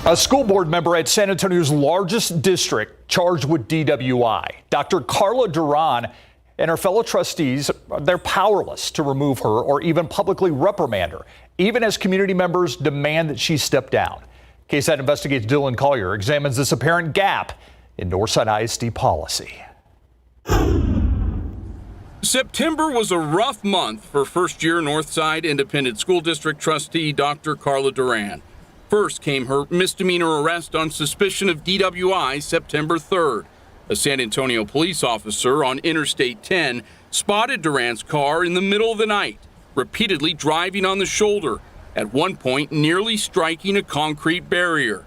A school board member at San Antonio's largest district charged with DWI. Dr. Carla Duran and her fellow trustees, they're powerless to remove her or even publicly reprimand her, even as community members demand that she step down. KSAT Investigates Dylan Collier examines this apparent gap in Northside ISD policy. September was a rough month for first-year Northside Independent School District trustee Dr. Carla Duran. First came her misdemeanor arrest on suspicion of DWI September 3rd. A San Antonio police officer on Interstate 10 spotted Duran's car in the middle of the night, repeatedly driving on the shoulder, at one point nearly striking a concrete barrier.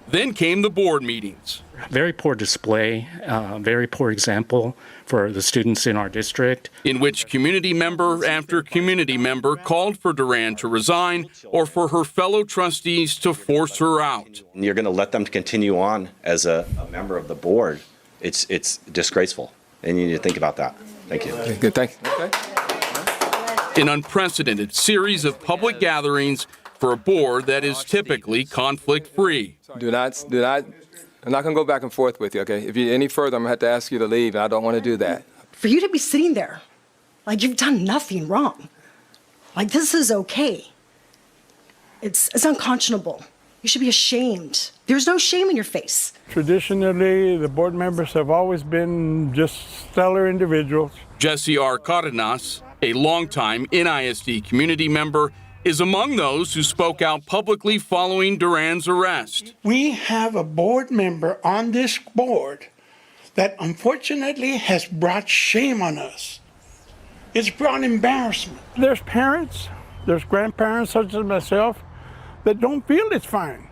Then came the board meetings. Very poor display, very poor example for the students in our district. In which community member after community member called for Duran to resign or for her fellow trustees to force her out. You're going to let them continue on as a member of the board. It's disgraceful, and you need to think about that. Thank you. Good, thank you. Okay. An unprecedented series of public gatherings for a board that is typically conflict-free. I'm not going to go back and forth with you, okay? If you any further, I'm going to have to ask you to leave, and I don't want to do that. For you to be sitting there, like you've done nothing wrong, like this is okay. It's unconscionable. You should be ashamed. There's no shame in your face. Traditionally, the board members have always been just stellar individuals. Jesse R. Cardenas, a longtime NISD community member, is among those who spoke out publicly following Duran's arrest. We have a board member on this board that unfortunately has brought shame on us. It's brought embarrassment. There's parents, there's grandparents such as myself that don't feel it's fine.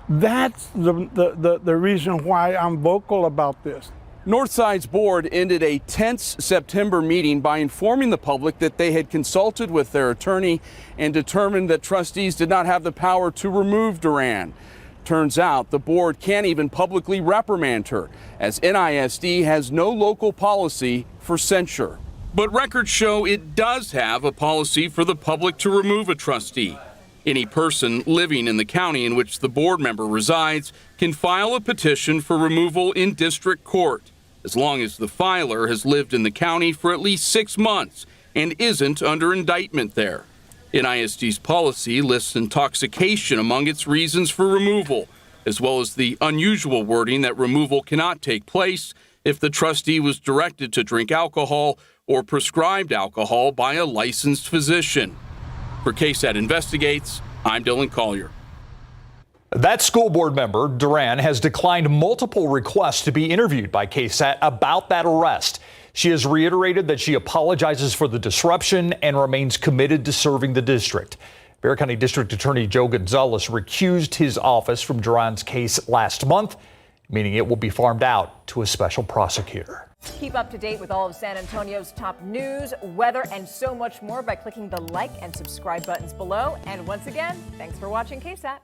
That's the reason why I'm vocal about this. Northside's board ended a tense September meeting by informing the public that they had consulted with their attorney and determined that trustees did not have the power to remove Duran. Turns out the board can't even publicly reprimand her, as NISD has no local policy for censure. But records show it does have a policy for the public to remove a trustee. Any person living in the county in which the board member resides can file a petition for removal in district court, as long as the filer has lived in the county for at least 6 months and isn't under indictment there. NISD's policy lists intoxication among its reasons for removal, as well as the unusual wording that removal cannot take place if the trustee was directed to drink alcohol or prescribed alcohol by a licensed physician. For KSAT Investigates, I'm Dylan Collier. That school board member, Duran, has declined multiple requests to be interviewed by KSAT about that arrest. She has reiterated that she apologizes for the disruption and remains committed to serving the district. Bexar County District Attorney Joe Gonzalez recused his office from Duran's case last month, meaning it will be farmed out to a special prosecutor. Keep up to date with all of San Antonio's top news, weather, and so much more by clicking the like and subscribe buttons below. And once again, thanks for watching KSAT.